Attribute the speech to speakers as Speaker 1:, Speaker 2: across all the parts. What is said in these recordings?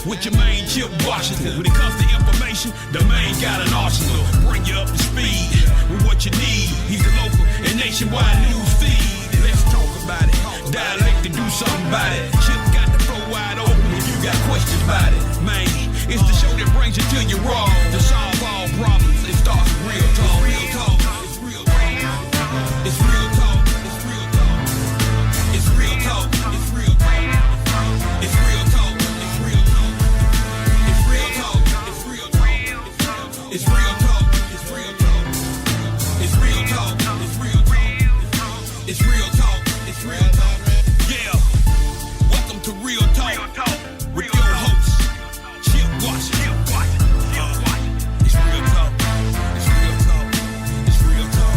Speaker 1: with your main Chip Washington. When it comes to information, the main got an arsenal. Bring you up to speed with what you need. He's the local and nationwide news feed. Let's talk about it. Dialect to do something about it. Chip got the flow wide open if you got questions about it. Man, it's the show that brings you to your raw. To solve all problems, it starts with real talk. Real talk. It's real talk. It's real talk. It's real talk. It's real talk. It's real talk. It's real talk. It's real talk. It's real talk. It's real talk. It's real talk. It's real talk. It's real talk. It's real talk. It's real talk. It's real talk. Yeah. Welcome to Real Talk with your host, Chip Washington. It's real talk. It's real talk. It's real talk.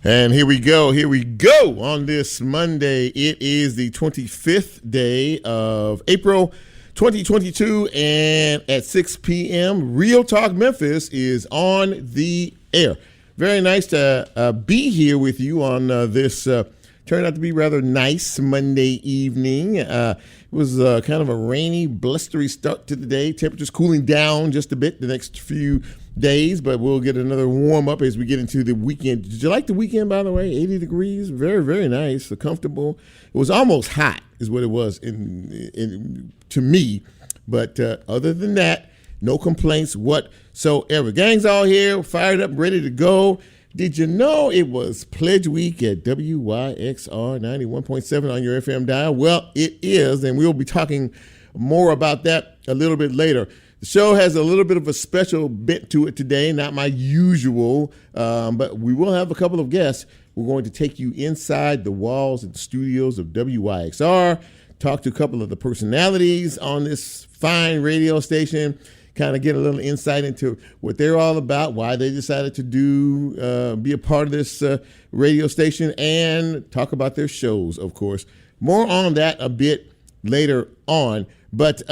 Speaker 2: And here we go on this Monday. It is the 25th day of April 2022, and at 6 p.m., Real Talk Memphis is on the air. Very nice to be here with you on this turned out to be rather nice Monday evening. It was kind of a rainy, blustery start to the day. Temperatures cooling down just a bit the next few days, but we'll get another warm up as we get into the weekend. Did you like the weekend, by the way? 80 degrees, very, very nice, comfortable. It was almost hot is what it was to me, but other than that, no complaints whatsoever. Gang's all here, fired up, ready to go. Did you know it was Pledge Week at WYXR 91.7 on your FM dial? Well, it is, and we'll be talking more about that a little bit later. The show has a little bit of a special bit to it today, not my usual, but we will have a couple of guests. We're going to take you inside the walls and the studios of WYXR, talk to a couple of the personalities on this fine radio station, kind of get a little insight into what they're all about, why they decided to be a part of this radio station, and talk about their shows, of course. More on that a bit later on. But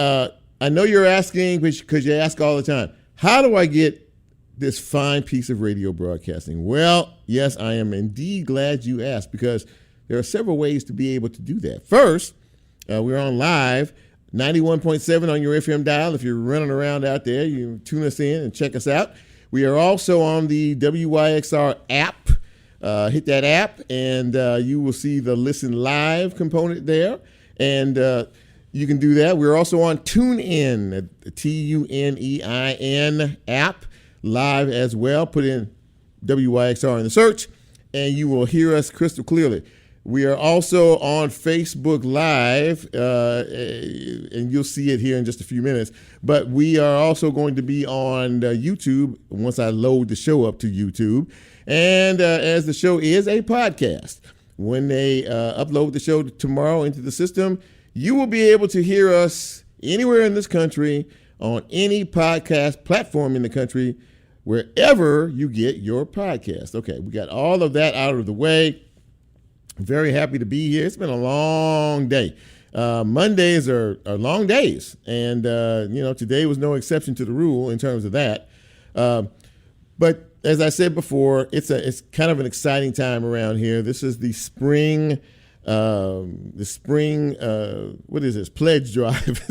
Speaker 2: I know you're asking, because you ask all the time, how do I get this fine piece of radio broadcasting? Well, yes, I am indeed glad you asked, because there are several ways to be able to do that. First, we're on live, 91.7 on your FM dial. If you're running around out there, you tune us in and check us out. We are also on the WYXR app. Hit that app, and you will see the Listen Live component there. And you can do that. We're also on TuneIn, TUNEIN app, live as well. Put in WYXR in the search, and you will hear us crystal clearly. We are also on Facebook Live, and you'll see it here in just a few minutes. But we are also going to be on YouTube once I load the show up to YouTube. And as the show is a podcast, when they upload the show tomorrow into the system, you will be able to hear us anywhere in this country on any podcast platform in the country, wherever you get your podcast. Okay, we got all of that out of the way. Very happy to be here. It's been a long day. Mondays are long days, and today was no exception to the rule in terms of that. But as I said before, it's kind of an exciting time around here. This is the spring. What is this? Pledge drive,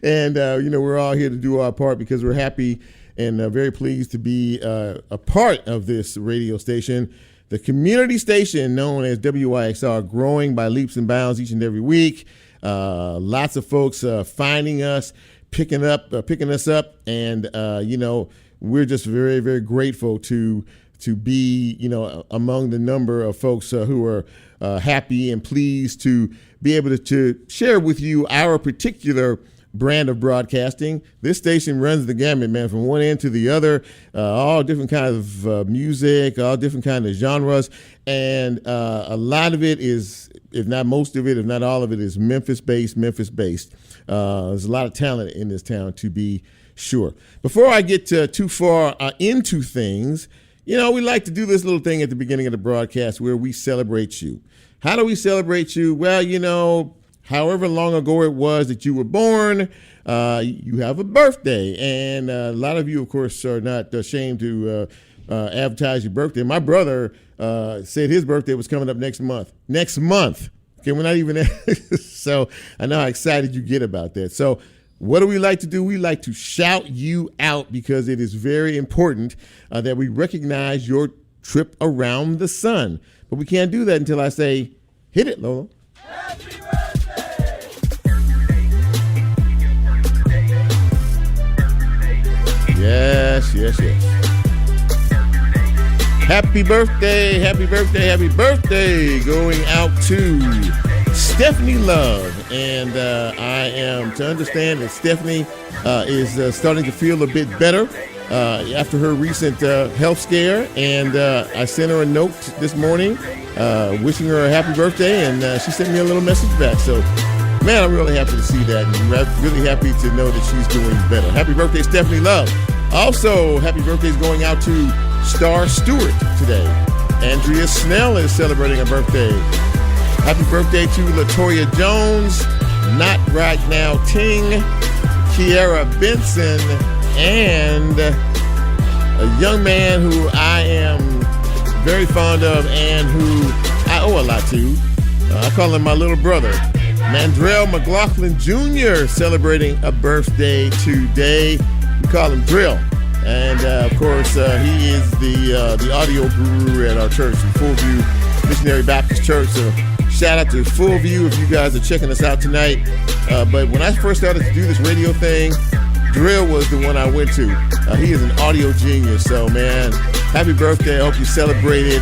Speaker 2: and we're all here to do our part because we're happy and very pleased to be a part of this radio station. The community station known as WYXR, growing by leaps and bounds each and every week. Lots of folks finding us, picking us up, and we're just very, very grateful to be among the number of folks who are happy and pleased to be able to share with you our particular brand of broadcasting. This station runs the gamut, man, from one end to the other, all different kinds of music, all different kinds of genres, and a lot of it is, if not most of it, if not all of it, is Memphis-based. There's a lot of talent in this town, to be sure. Before I get too far into things, We like to do this little thing at the beginning of the broadcast where we celebrate you. How do we celebrate you? Well, however long ago it was that you were born, you have a birthday. And a lot of you, of course, are not ashamed to advertise your birthday. My brother said his birthday was coming up next month. Next month. Okay, we're not even so I know how excited you get about that. So what do we like to do? We like to shout you out because it is very important that we recognize your trip around the sun. But we can't do that until I say, hit it, Lola.
Speaker 3: Happy birthday!
Speaker 2: Yes. Happy birthday, happy birthday, happy birthday going out to Stephanie Love. And I am to understand that Stephanie is starting to feel a bit better after her recent health scare. And I sent her a note this morning wishing her a happy birthday, and she sent me a little message back. So, man, I'm really happy to see that, and really happy to know that she's doing better. Happy birthday, Stephanie Love. Also, happy birthdays going out to Star Stewart today. Andrea Snell is celebrating a birthday. Happy birthday to Latoya Jones, Not Right Now Ting, Kiara Benson, and a young man who I am very fond of and who I owe a lot to. I call him my little brother. Mandrell McLaughlin Jr. celebrating a birthday today. We call him Drill. And, of course, he is the audio guru at our church, Fullview Missionary Baptist Church. So shout out to Fullview if you guys are checking us out tonight. But when I first started to do this radio thing, Drill was the one I went to. He is an audio genius. So, man, happy birthday. I hope you celebrate it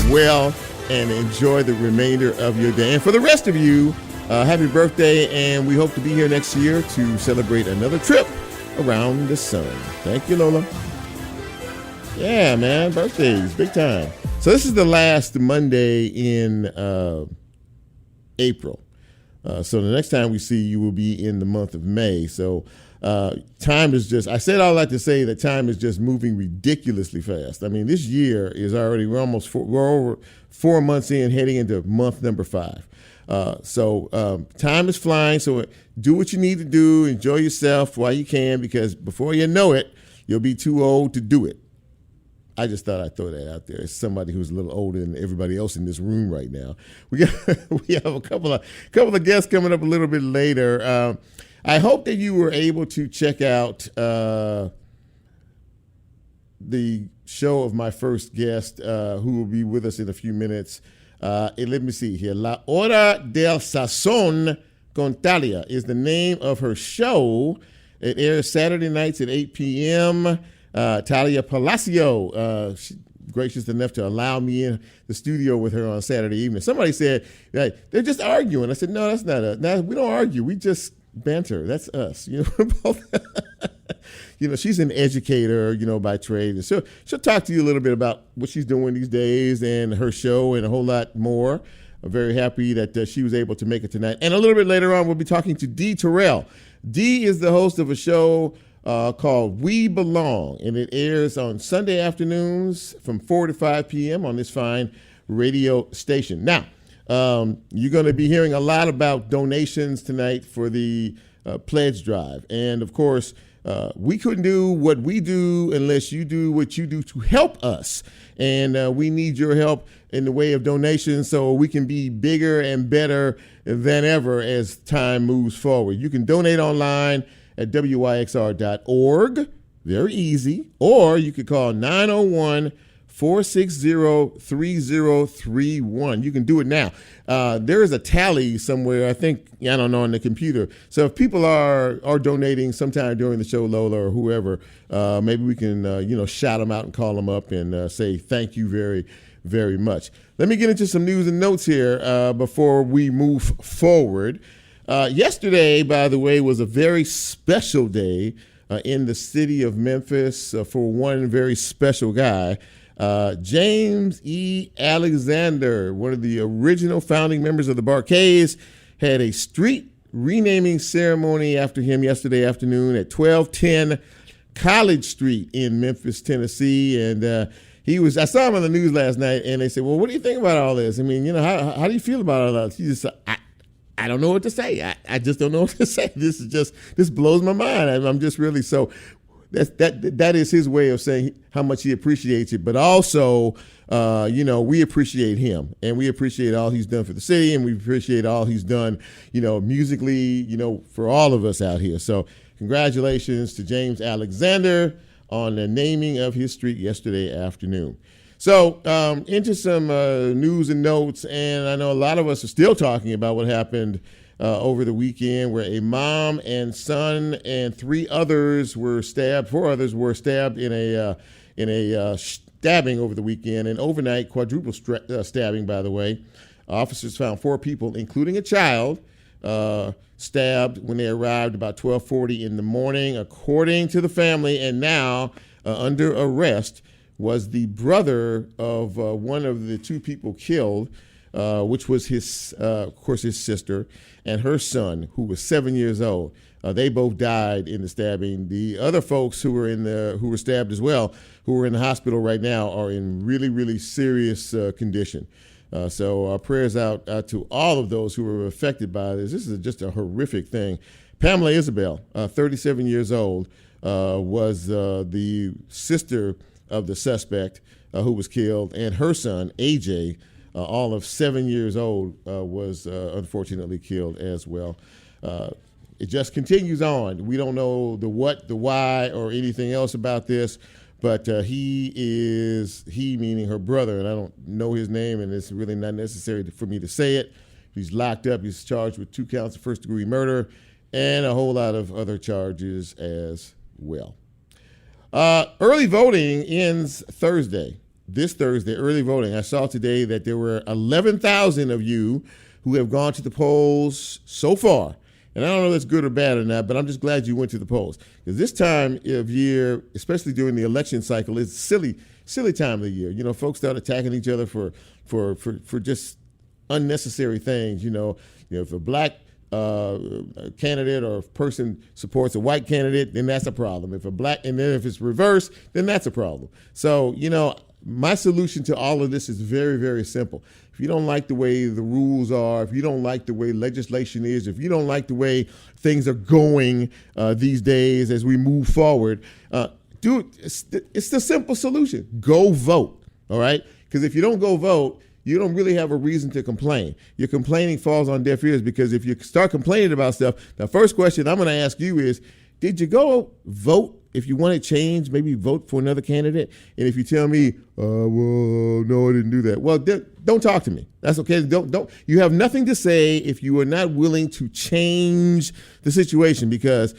Speaker 2: well and enjoy the remainder of your day. And for the rest of you, happy birthday. And we hope to be here next year to celebrate another trip around the sun. Thank you, Lola. Yeah, man, birthdays, big time. So this is the last Monday in April. So the next time we see you will be in the month of May. So time is just, I said all that to say that time is just moving ridiculously fast. I mean, this year is already, we're over 4 months in, heading into month number 5. So time is flying. So do what you need to do. Enjoy yourself while you can, because before you know it, you'll be too old to do it. I just thought I'd throw that out there. As somebody who's a little older than everybody else in this room right now. We have a couple of guests coming up a little bit later. I hope that you were able to check out the show of my first guest, who will be with us in a few minutes. Let me see here. La Hora del Sazón con Talia is the name of her show. It airs Saturday nights at 8 p.m. Talia Palacio, she's gracious enough to allow me in the studio with her on Saturday evening. Somebody said that they're just arguing. I said, no, that's not us. No, we don't argue. We just banter. That's us. She's an educator, by trade. And she'll talk to you a little bit about what she's doing these days and her show and a whole lot more. I'm very happy that she was able to make it tonight. And a little bit later on, we'll be talking to Dee Terrell. Dee is the host of a show called We Belong, and it airs on Sunday afternoons from 4 to 5 p.m. on this fine radio station. Now, you're going to be hearing a lot about donations tonight for the pledge drive. And, of course, we couldn't do what we do unless you do what you do to help us. And we need your help in the way of donations so we can be bigger and better than ever as time moves forward. You can donate online at wyxr.org. Very easy. Or you could call 901-460-3031. You can do it now. There is a tally somewhere, I think, I don't know, on the computer. So if people are donating sometime during the show, Lola or whoever, maybe we can, shout them out and call them up and say thank you very, very much. Let me get into some news and notes here before we move forward. Yesterday, by the way, was a very special day in the city of Memphis for one very special guy. James E. Alexander, one of the original founding members of the Barcades, had a street renaming ceremony after him yesterday afternoon at 1210 College Street in Memphis, Tennessee. And I saw him on the news last night, and they said, well, what do you think about all this? I mean, how do you feel about all that? He just said, I don't know what to say. I just don't know what to say. This blows my mind. I'm just really so. That is his way of saying how much he appreciates it, but also, we appreciate him, and we appreciate all he's done for the city, and we appreciate all he's done, musically, for all of us out here. So congratulations to James Alexander on the naming of his street yesterday afternoon. So into some news and notes, and I know a lot of us are still talking about what happened over the weekend, where a mom and son and 4 others were stabbed in a stabbing over the weekend, an overnight quadruple stabbing, by the way. Officers found 4 people, including a child, stabbed when they arrived about 12:40 in the morning, according to the family. And now under arrest was the brother of one of the 2 people killed, which was of course, his sister, and her son, who was 7 years old. They both died in the stabbing. The other folks who were stabbed as well, who are in the hospital right now, are in really, really serious condition. So our prayers out to all of those who were affected by this. This is just a horrific thing. Pamela Isabel, 37 years old, was the sister of the suspect who was killed, and her son, AJ, all of 7 years old, was unfortunately killed as well. It just continues on. We don't know the what, the why, or anything else about this, but he meaning her brother, and I don't know his name, and it's really not necessary for me to say it. He's locked up. He's charged with 2 counts of first-degree murder and a whole lot of other charges as well. Early voting ends Thursday. This Thursday, early voting. I saw today that there were 11,000 of you who have gone to the polls so far. And I don't know if that's good or bad or not, but I'm just glad you went to the polls. Because this time of year, especially during the election cycle, is silly time of the year. Folks start attacking each other for just unnecessary things. If a black candidate or person supports a white candidate, then that's a problem. And then if it's reversed, then that's a problem. So, my solution to all of this is very, very simple. If you don't like the way the rules are, if you don't like the way legislation is, if you don't like the way things are going these days as we move forward, it's the simple solution. Go vote, all right? Because if you don't go vote, you don't really have a reason to complain. Your complaining falls on deaf ears, because if you start complaining about stuff, the first question I'm going to ask you is, did you go vote? If you want to change, maybe vote for another candidate. And if you tell me, well, no, I didn't do that. Well, don't talk to me. That's okay. Don't. You have nothing to say if you are not willing to change the situation, because,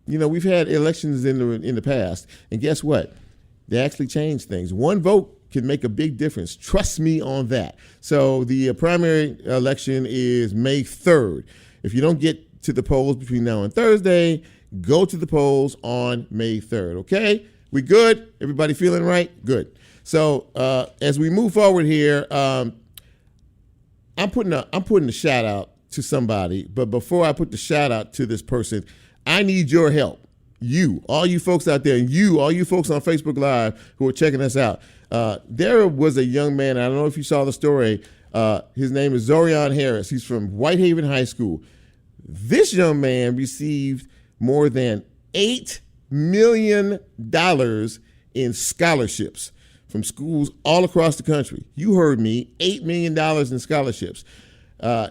Speaker 2: we've had elections in the past, and guess what? They actually change things. One vote can make a big difference. Trust me on that. So the primary election is May 3rd. If you don't get to the polls between now and Thursday, go to the polls on May 3rd, okay? We good? Everybody feeling right? Good. So as we move forward here, I'm putting a shout out to somebody, but before I put the shout out to this person, I need your help. All you folks out there, and all you folks on Facebook Live who are checking us out. There was a young man, I don't know if you saw the story, his name is Zorian Harris. He's from Whitehaven High School. This young man received more than $8 million in scholarships from schools all across the country. You heard me, $8 million in scholarships.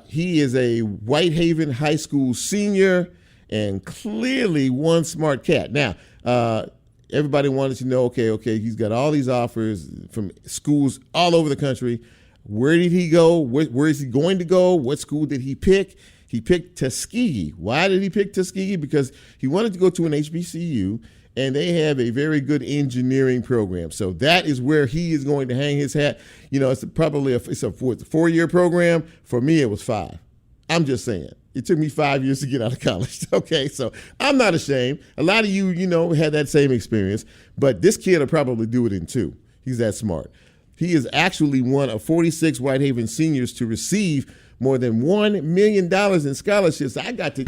Speaker 2: He is a Whitehaven High School senior and clearly one smart cat. Now, everybody wanted to know, okay, he's got all these offers from schools all over the country. Where did he go? Where is he going to go? What school did he pick? He picked Tuskegee. Why did he pick Tuskegee? Because he wanted to go to an HBCU, and they have a very good engineering program. So that is where he is going to hang his hat. It's probably a 4-year program. For me, it was 5. I'm just saying. It took me 5 years to get out of college. Okay, so I'm not ashamed. A lot of you, had that same experience, but this kid will probably do it in 2. He's that smart. He is actually one of 46 Whitehaven seniors to receive more than $1 million in scholarships. I got to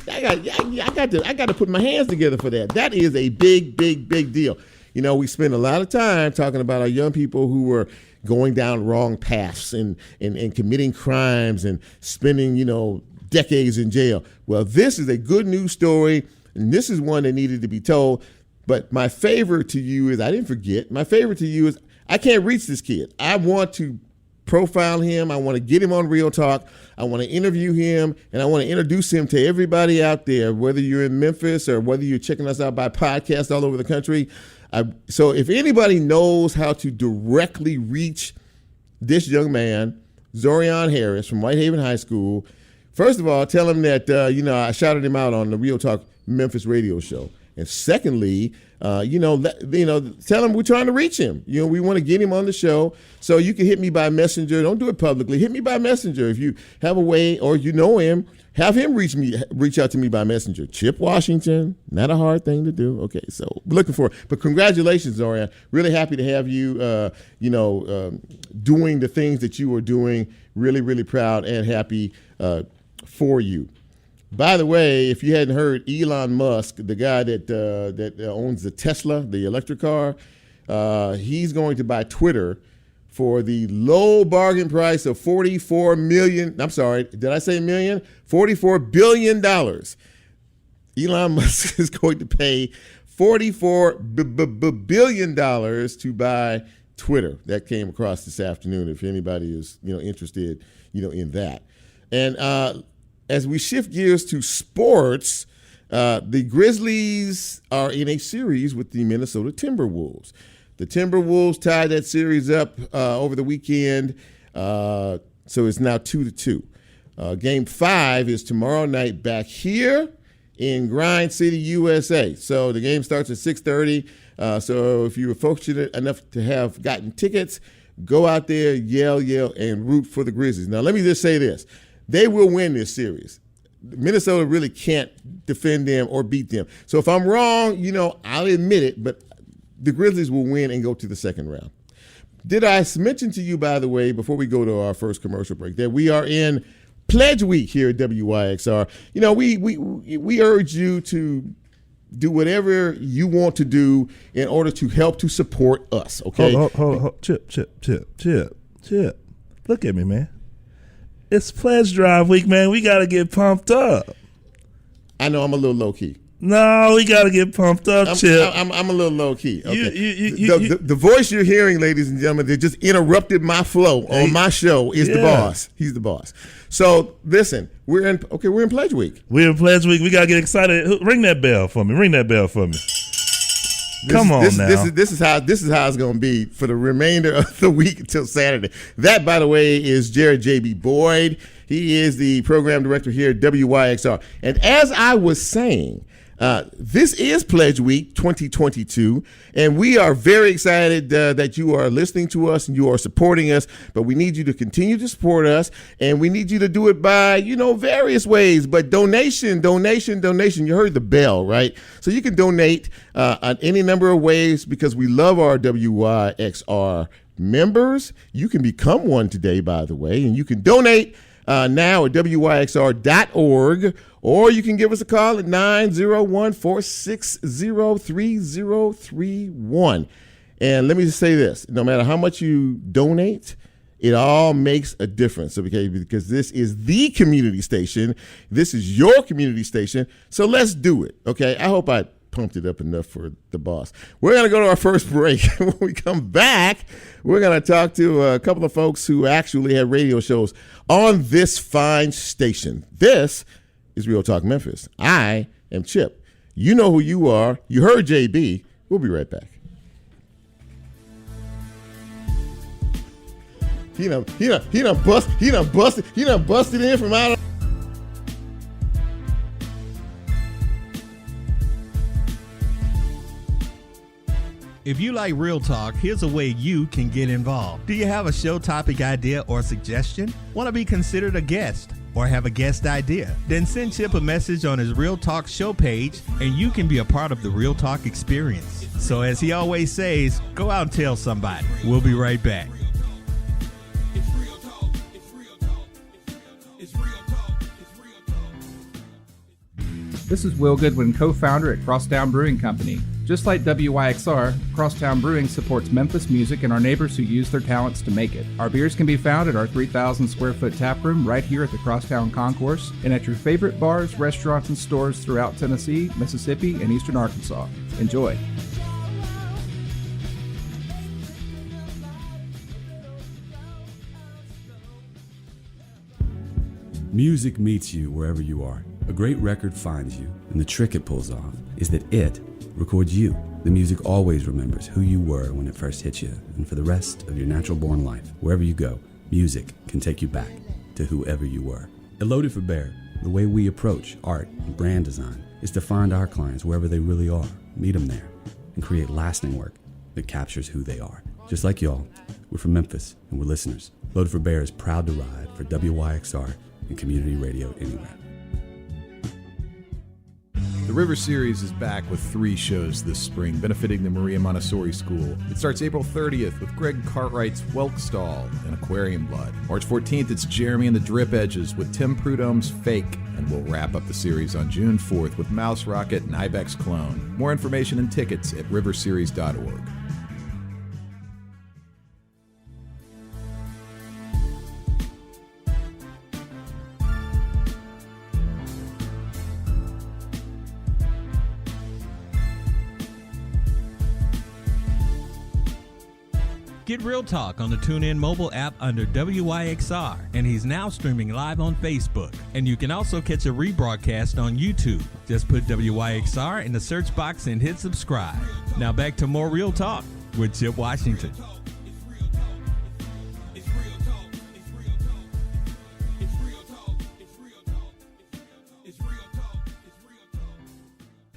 Speaker 2: put my hands together for that. That is a big, big, big deal. we spend a lot of time talking about our young people who are going down wrong paths and committing crimes and spending, decades in jail. Well, this is a good news story, and this is one that needed to be told. But my favor to you is, I didn't forget, my favor to you is I can't reach this kid. I want to profile him. I want to get him on Real Talk. I want to interview him, and I want to introduce him to everybody out there, whether you're in Memphis or whether you're checking us out by podcast all over the country. So if anybody knows how to directly reach this young man, Zorian Harris from Whitehaven High School, first of all, tell him that, I shouted him out on the Real Talk Memphis radio show. And secondly, tell him we're trying to reach him. We want to get him on the show. So you can hit me by messenger. Don't do it publicly. Hit me by messenger. If you have a way or you know him, have him reach out to me by messenger. Chip Washington, not a hard thing to do. Okay, so looking for it. But congratulations, Zorian. Really happy to have you, doing the things that you are doing. Really, really proud and happy for you. By the way, if you hadn't heard, Elon Musk, the guy that owns the Tesla, the electric car, he's going to buy Twitter for the low bargain price of $44 million. I'm sorry, did I say million? $44 billion. Elon Musk is going to pay $44 billion to buy Twitter. That came across this afternoon. If anybody is interested, in that. And as we shift gears to sports, the Grizzlies are in a series with the Minnesota Timberwolves. The Timberwolves tied that series up over the weekend, so it's now 2-2. Game 5 is tomorrow night back here in Grind City, USA. So the game starts at 6:30. So if you were fortunate enough to have gotten tickets, go out there, yell, and root for the Grizzlies. Now, let me just say this. They will win this series. Minnesota really can't defend them or beat them. So if I'm wrong, I'll admit it, but the Grizzlies will win and go to the second round. Did I mention to you, by the way, before we go to our first commercial break, that we are in Pledge Week here at WYXR? We urge you to do whatever you want to do in order to help to support us, okay?
Speaker 4: Hold. Chip. Look at me, man. It's Pledge Drive Week, man. We got to get pumped up.
Speaker 2: I know I'm a little low-key.
Speaker 4: No, we got to get pumped up, Chip.
Speaker 2: I'm a little low-key. Okay. The voice you're hearing, ladies and gentlemen, that just interrupted my flow on my show is the boss. He's the boss. So, listen, we're in Pledge Week.
Speaker 4: We're in Pledge Week. We got to get excited. Ring that bell for me. Come on now.
Speaker 2: This is how it's going to be for the remainder of the week until Saturday. That, by the way, is Jared J.B. Boyd. He is the program director here at WYXR. And as I was saying, this is Pledge Week 2022, and we are very excited that you are listening to us and you are supporting us, but we need you to continue to support us, and we need you to do it by, various ways, but donation. You heard the bell, right? So you can donate on any number of ways because we love our WYXR members. You can become one today, by the way, and you can donate now at WYXR.org, or you can give us a call at 901-460-3031. And let me just say this, no matter how much you donate, it all makes a difference, okay? Because this is the community station. This is your community station, so let's do it, okay? I hope I pumped it up enough for the boss. We're going to go to our first break. When we come back, we're going to talk to a couple of folks who actually have radio shows on this fine station. This is Real Talk Memphis. I am Chip. You know who you are. You heard JB. We'll be right back. He done busted in from out of.
Speaker 5: If you like Real Talk, here's a way you can get involved. Do you have a show topic idea or suggestion? Want to be considered a guest or have a guest idea? Then send Chip a message on his Real Talk show page and you can be a part of the Real Talk experience. So as he always says, go out and tell somebody. We'll be right back.
Speaker 6: This is Will Goodwin, co-founder at Crosstown Brewing Company. Just like WYXR, Crosstown Brewing supports Memphis music and our neighbors who use their talents to make it. Our beers can be found at our 3,000 square foot tap room right here at the Crosstown Concourse and at your favorite bars, restaurants, and stores throughout Tennessee, Mississippi, and eastern Arkansas. Enjoy.
Speaker 7: Music meets you wherever you are. A great record finds you, and the trick it pulls off is that it records you. The music always remembers who you were when it first hit you, and for the rest of your natural-born life, wherever you go, music can take you back to whoever you were. At Loaded for Bear, the way we approach art and brand design is to find our clients wherever they really are, meet them there, and create lasting work that captures who they are. Just like y'all, we're from Memphis, and we're listeners. Loaded for Bear is proud to ride for WYXR and Community Radio Anywhere.
Speaker 8: The River Series is back with 3 shows this spring, benefiting the Maria Montessori School. It starts April 30th with Greg Cartwright's Welk Stall and Aquarium Blood. March 14th, it's Jeremy and the Drip Edges with Tim Prudhomme's Fake. And we'll wrap up the series on June 4th with Mouse Rocket and Ibex Clone. More information and tickets at riverseries.org.
Speaker 5: Get Real Talk on the TuneIn mobile app under WYXR, and he's now streaming live on Facebook. And you can also catch a rebroadcast on YouTube. Just put WYXR in the search box and hit subscribe. Now back to more Real Talk with Chip Washington.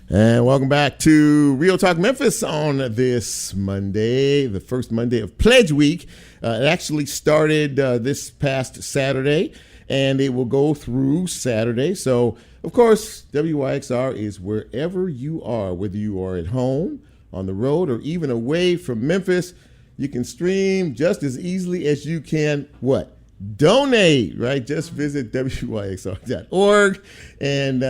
Speaker 2: And welcome back to Real Talk Memphis on this Monday, the first Monday of Pledge Week. It actually started this past Saturday, and it will go through Saturday. So, of course, WYXR is wherever you are, whether you are at home, on the road, or even away from Memphis. You can stream just as easily as you can, what? Donate, right? Just visit WYXR.org and,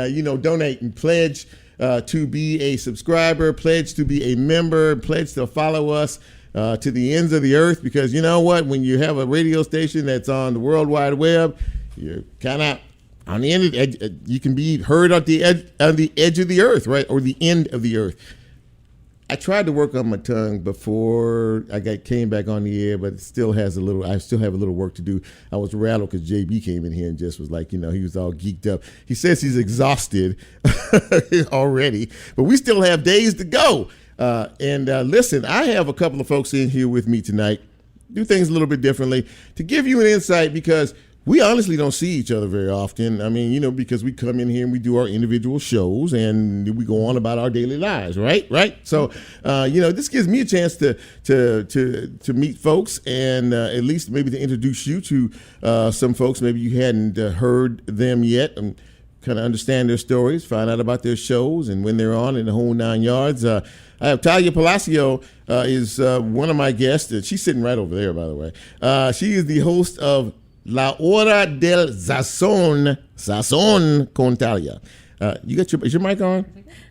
Speaker 2: donate and pledge to be a subscriber, pledge to be a member, pledge to follow us to the ends of the earth, because you know what? When you have a radio station that's on the World Wide Web, you're kind of on the end of the edge, you can be heard on the edge of the earth, right? Or the end of the earth. I tried to work on my tongue before I came back on the air, but it still has I still have a little work to do. I was rattled because JB came in here and just was like, he was all geeked up. He says he's exhausted already, but we still have days to go. Listen, I have a couple of folks in here with me tonight, do things a little bit differently to give you an insight, because we honestly don't see each other very often. I mean, because we come in here and we do our individual shows and we go on about our daily lives, right? So, this gives me a chance to meet folks and at least maybe to introduce you to some folks. Maybe you hadn't heard them yet, and kind of understand their stories, find out about their shows and when they're on and the whole 9 yards. I have Talia Palacio is one of my guests. She's sitting right over there, by the way. She is the host of La Hora del Sazón con Talia. Is your mic on?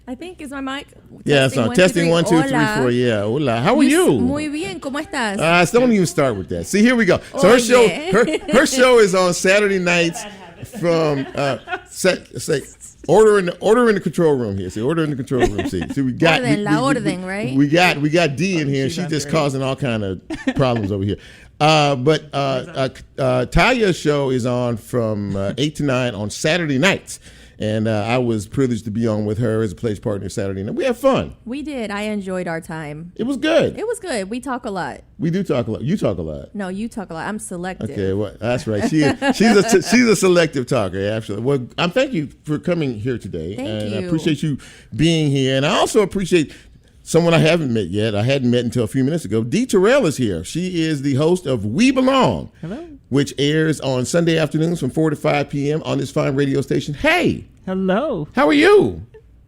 Speaker 9: I think, is my mic?
Speaker 2: Yeah, it's on. Testing 1, 2, 3, 4. Yeah, hola. How are you?
Speaker 9: Muy bien, ¿cómo estás?
Speaker 2: Don't even start with that. See, here we go. So her show is on Saturday nights from order in the control room here. See, order in the control room. See, we got
Speaker 9: right?
Speaker 2: We got D in here. She's just causing all kind of problems over here. But Talia's show is on from 8 to 9 on Saturday nights. And I was privileged to be on with her as a pledge partner Saturday night. We had fun.
Speaker 9: We did. I enjoyed our time.
Speaker 2: It was good.
Speaker 9: It was good. We talk a lot.
Speaker 2: We do talk a lot. You talk a lot.
Speaker 9: No, you talk a lot. I'm selective.
Speaker 2: Okay, well, that's right. She's a selective talker, absolutely. Well, I'm thank you for coming here today.
Speaker 9: Thank you.
Speaker 2: I appreciate you being here. And I also appreciate someone I haven't met yet. I hadn't met until a few minutes ago. Dee Terrell is here. She is the host of We Belong.
Speaker 10: Hello.
Speaker 2: Which airs on Sunday afternoons from 4 to 5 p.m. on this fine radio station. Hey.
Speaker 10: Hello.
Speaker 2: How are you?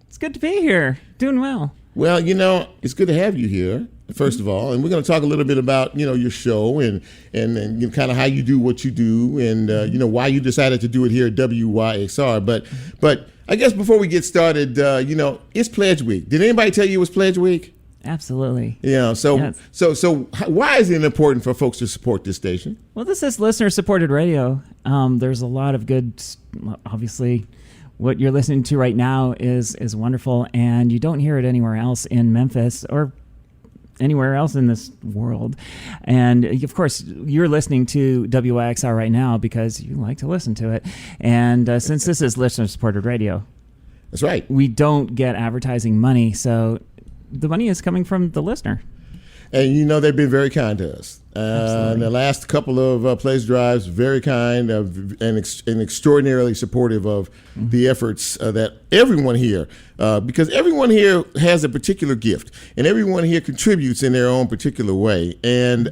Speaker 10: It's good to be here. Doing well.
Speaker 2: Well, it's good to have you here, first of all. And we're going to talk a little bit about, your show and kind of how you do what you do and, why you decided to do it here at WYXR. But I guess before we get started, it's Pledge Week. Did anybody tell you it was Pledge Week?
Speaker 10: Absolutely.
Speaker 2: Yes. So why is it important for folks to support this station?
Speaker 10: Well, this is listener-supported radio. There's a lot of good, obviously, what you're listening to right now is wonderful, and you don't hear it anywhere else in Memphis or anywhere else in this world. And of course, you're listening to WYXR right now because you like to listen to it. And since this is listener-supported radio,
Speaker 2: that's right.
Speaker 10: We don't get advertising money, so the money is coming from the listener.
Speaker 2: And they've been very kind to us. In the last couple of pledge drives, very kind and extraordinarily supportive of the efforts that everyone here, because everyone here has a particular gift, and everyone here contributes in their own particular way. And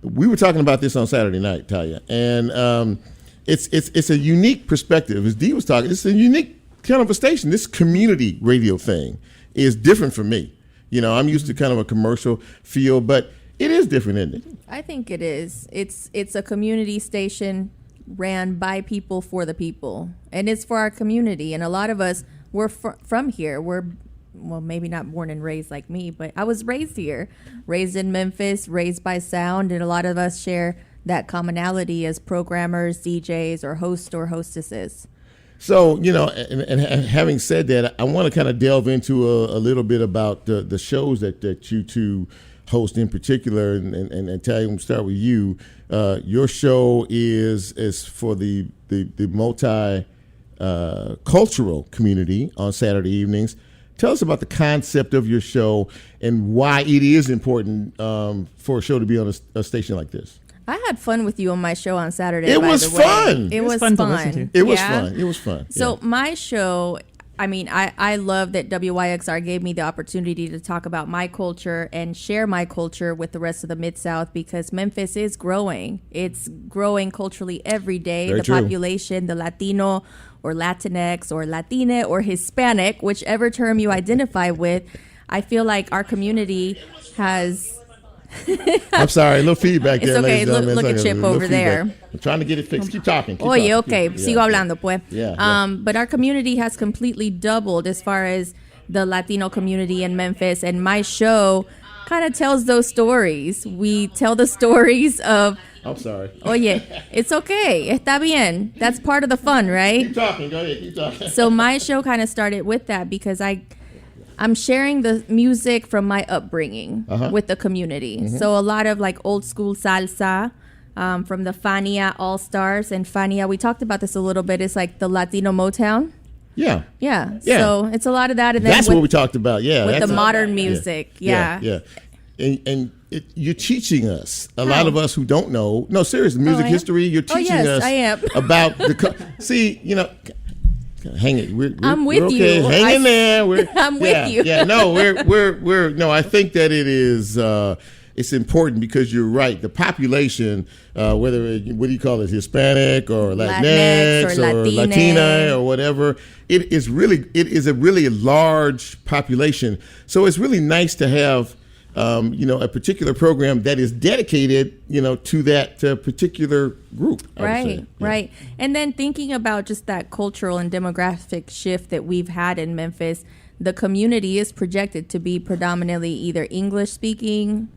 Speaker 2: we were talking about this on Saturday night, Talia, and it's a unique perspective. As Dee was talking, it's a unique kind of a station. This community radio thing is different for me. I'm used to kind of a commercial feel, but it is different, isn't it?
Speaker 9: I think it is. It's a community station ran by people for the people, and it's for our community. And a lot of us, we're from here. We're, well, maybe not born and raised like me, but I was raised here, raised in Memphis, raised by sound, and a lot of us share that commonality as programmers, DJs, or hosts or hostesses.
Speaker 2: So, and having said that, I want to kind of delve into a little bit about the shows that you two host in particular, and Talia, we'll start with you. Your show is for the multi-cultural community on Saturday evenings. Tell us about the concept of your show and why it is important for a show to be on a station like this.
Speaker 9: I had fun with you on my show on Saturday.
Speaker 2: It was fun.
Speaker 9: It was
Speaker 10: fun
Speaker 9: fun
Speaker 10: to listen to.
Speaker 2: It was fun. It was fun.
Speaker 9: So my show, I love that WYXR gave me the opportunity to talk about my culture and share my culture with the rest of the Mid-South, because Memphis is growing. It's growing culturally every day.
Speaker 2: Very
Speaker 9: the
Speaker 2: true.
Speaker 9: population, the Latino or Latinx or Latina or Hispanic, whichever term you identify with, I feel like our community has...
Speaker 2: I'm sorry, a little feedback there.
Speaker 9: It's okay.
Speaker 2: Ladies and gentlemen.
Speaker 9: Look at
Speaker 2: It's
Speaker 9: Chip
Speaker 2: a little
Speaker 9: over there.
Speaker 2: feedback. I'm trying to get it fixed. Keep talking.
Speaker 9: Oye, okay. Sigo hablando, pues.
Speaker 2: Yeah.
Speaker 9: But our community has completely doubled as far as the Latino community in Memphis. And my show kind of tells those stories. We tell the stories of...
Speaker 2: I'm sorry.
Speaker 9: Oye, it's okay. Está bien. That's part of the fun, right?
Speaker 2: Keep talking. Go ahead. Keep talking.
Speaker 9: So my show kind of started with that because I'm sharing the music from my upbringing with the community.
Speaker 2: Mm-hmm.
Speaker 9: So a lot of like old school salsa from the Fania All-Stars. And Fania, we talked about this a little bit. It's like the Latino Motown.
Speaker 2: Yeah.
Speaker 9: Yeah.
Speaker 2: Yeah.
Speaker 9: So it's a lot of that. And then
Speaker 2: That's what we talked about. Yeah.
Speaker 9: with
Speaker 2: that's
Speaker 9: the modern music. Yeah.
Speaker 2: Yeah. And you're teaching us, a lot of us who don't know. No, seriously, music
Speaker 9: I am?
Speaker 2: history. You're teaching
Speaker 9: yes,
Speaker 2: us
Speaker 9: I am.
Speaker 2: about see, hang it.
Speaker 9: I'm with
Speaker 2: we're okay.
Speaker 9: you.
Speaker 2: Hang in there.
Speaker 9: I'm with you.
Speaker 2: Yeah. No, we're. No, I think that it is. It's important because you're right. The population, whether what do you call it, Hispanic or Latinx or Latina or whatever, it is a really large population. So it's really nice to have. A particular program that is dedicated, to that particular group.
Speaker 9: Right. And then thinking about just that cultural and demographic shift that we've had in Memphis, the community is projected to be predominantly either English speaking,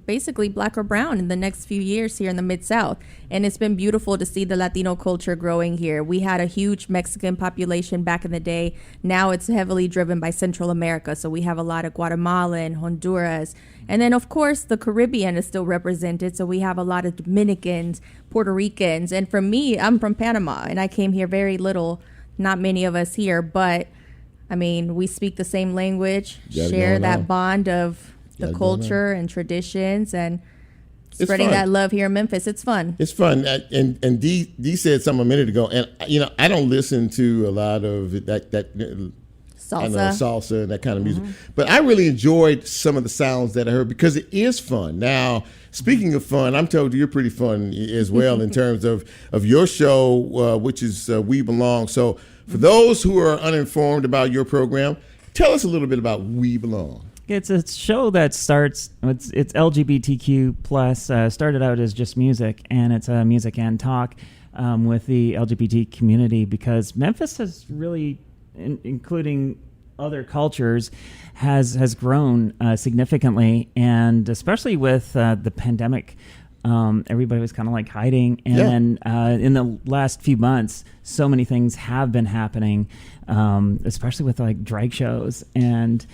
Speaker 9: basically black or brown in the next few years here in the Mid-South. And it's been beautiful to see the Latino culture growing here. We had a huge Mexican population back in the day. Now it's heavily driven by Central America. So we have a lot of Guatemala and Honduras. And then, of course, the Caribbean is still represented. So we have a lot of Dominicans, Puerto Ricans. And for me, I'm from Panama, and I came here very little. Not many of us here, but, we speak the same language, share that bond of the culture and traditions, and spreading that love here in Memphis. It's fun.
Speaker 2: It's fun. And Dee said something a minute ago, and I don't listen to a lot of that salsa and that kind of music, but I really enjoyed some of the sounds that I heard because it is fun. Now, speaking of fun, I'm told you're pretty fun as well in terms of your show, which is We Belong. So for those who are uninformed about your program, tell us a little bit about We Belong.
Speaker 10: It's a show that starts, it's LGBTQ plus, started out as just music, and it's music and talk with the LGBT community, because Memphis has really including other cultures, has grown significantly, and especially with the pandemic. Everybody was kind of like hiding, and then in the last few months, so many things have been happening, especially with like drag shows, and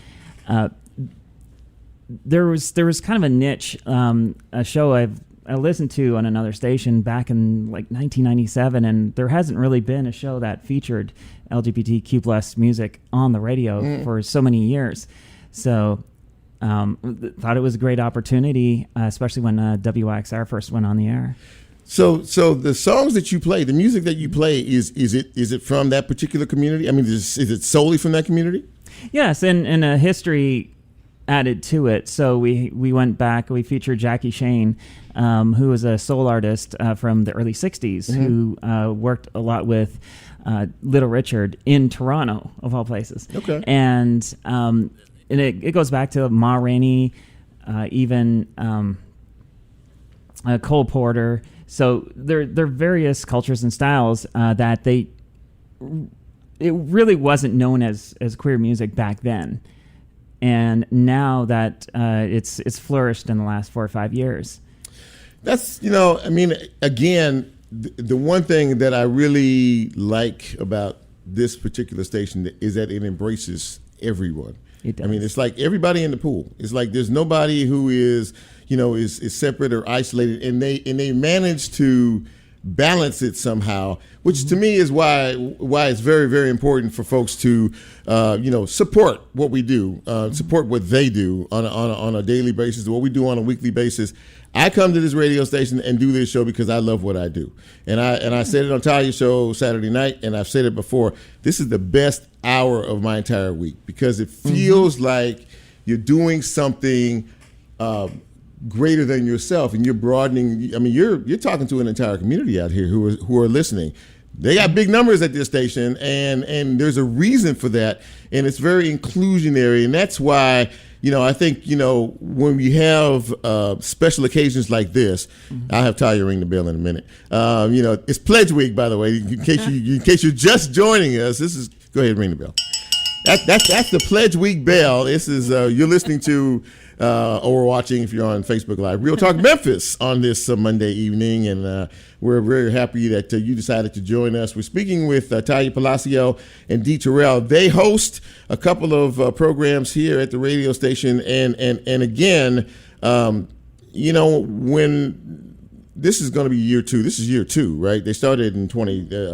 Speaker 10: there was kind of a niche, a show I listened to on another station back in like 1997, and there hasn't really been a show that featured LGBTQ plus music on the radio for so many years. So thought it was a great opportunity, especially when WXR first went on the air.
Speaker 2: So the songs that you play, the music that you play, is it from that particular community? I mean, is it solely from that community?
Speaker 10: Yes, and a history added to it. So we went back, we featured Jackie Shane, who was a soul artist from the early 60s, who worked a lot with Little Richard in Toronto, of all places.
Speaker 2: Okay.
Speaker 10: And it goes back to Ma Rainey, even Cole Porter. So there are various cultures and styles that it really wasn't known as queer music back then. And now that it's flourished in the last 4 or 5 years. That's, I mean, again, the one thing that I really like about this particular station is that it embraces everyone. It does.
Speaker 2: I mean, it's like everybody in the pool. It's like there's nobody who is separate or isolated, and they manage to balance it somehow, which to me is why it's very, very important for folks to support what we do, support what they do on a daily basis, what we do on a weekly basis. I come to this radio station and do this show because I love what I do, and I said it on Talia's show Saturday night, and I've said it before. This is the best hour of my entire week because it feels like you're doing something greater than yourself, and you're broadening. I mean, you're talking to an entire community out here who are listening. They got big numbers at this station, and there's a reason for that, and it's very inclusionary, and that's why I think when we have special occasions like this, I'll have Talia ring the bell in a minute. It's Pledge Week, by the way, in case you're just joining us. Go ahead and ring the bell. That's the Pledge Week bell. This is you're listening to or watching if you're on Facebook Live, Real Talk Memphis on this Monday evening, and we're very happy that you decided to join us. We're speaking with Talia Palacio and Dee Terrell. They host a couple of programs here at the radio station, and again, when this is going to be year 2. This is year 2, right? They started in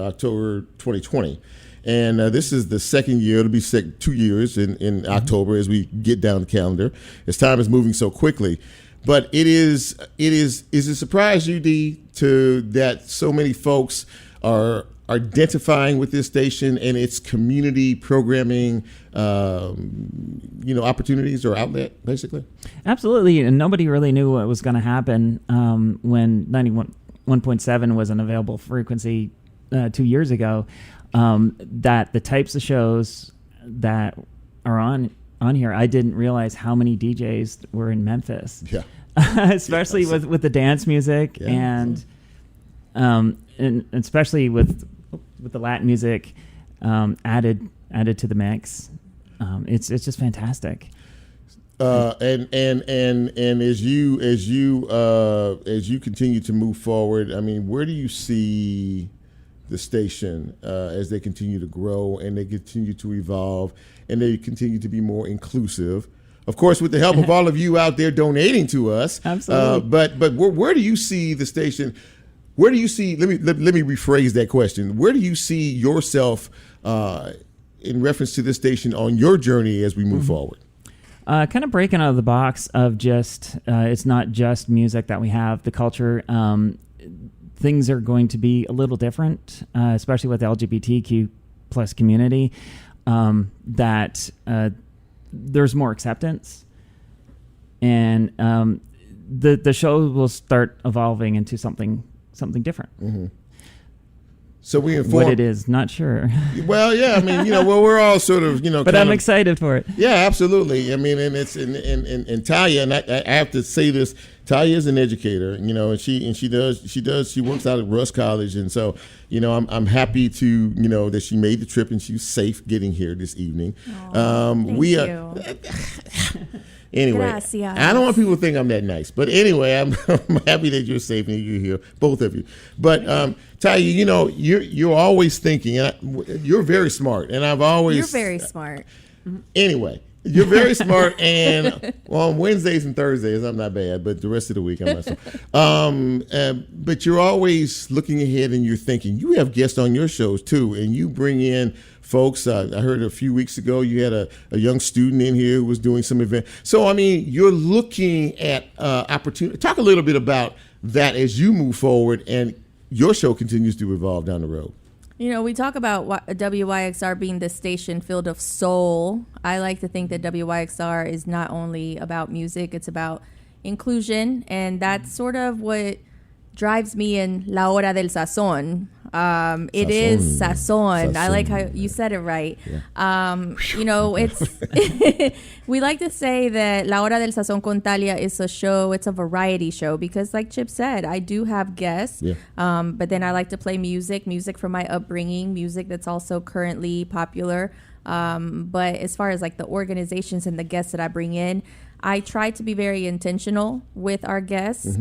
Speaker 2: October 2020. And this is the second year. It'll be 2 years in October as we get down the calendar, as time is moving so quickly. But is it surprised you, Dee, that so many folks are identifying with this station and its community programming, opportunities or outlet, basically? Absolutely, and nobody really knew what was going to happen when 91.7 was an available frequency 2 years ago. That the types of shows that are on here, I didn't realize how many DJs were in Memphis. Yeah, especially with the dance music and especially with the Latin music added to the mix. It's just fantastic. And as you continue to move forward, I mean, where do you see the station as they continue to grow and they continue to evolve and they continue to be more inclusive? Of course, with the help of all of you out there donating to us. Absolutely. But where do you see the station? Where do you see? Let me rephrase that question. Where do you see yourself in reference to this station on your journey as we move forward? Kind of breaking out of the box of just it's not just music that we have, the culture. Things are going to be a little different, especially with the LGBTQ plus community, that there's more acceptance. And the show will start evolving into something different. Mm-hmm. So we inform
Speaker 10: what it is. Not sure.
Speaker 2: Well, yeah, I mean, we're all sort of,
Speaker 10: but I'm excited for it.
Speaker 2: Yeah, absolutely. I mean, and it's and Talia, and I have to say this. Talia is an educator, and she works out at Russ College, and so I'm happy to that she made the trip and she was safe getting here this evening.
Speaker 9: Thank you.
Speaker 2: Anyway,
Speaker 9: Gracias.
Speaker 2: I don't want people to think I'm that nice, but anyway, I'm happy that you're safe and you're here, both of you. But Talia, you're always thinking, and you're very smart, and I've always
Speaker 9: You're very smart.
Speaker 2: Anyway. You're very smart, and on Wednesdays and Thursdays, I'm not bad, but the rest of the week, I'm not so. But you're always looking ahead and you're thinking. You have guests on your shows, too, and you bring in folks. I heard a few weeks ago you had a young student in here who was doing some event. So, I mean, you're looking at opportunity. Talk a little bit about that as you move forward and your show continues to evolve down the road.
Speaker 9: We talk about WYXR being the station filled of soul. I like to think that WYXR is not only about music, it's about inclusion. And that's sort of what drives me in La Hora del Sazón. It is Sazón. I like how you said it right. Yeah. It's we like to say that La Hora del Sazón con Talia is a show. It's a variety show because, like Chip said, I do have guests. Yeah. But then I like to play music from my upbringing, music that's also currently popular. But as far as like the organizations and the guests that I bring in, I try to be very intentional with our guests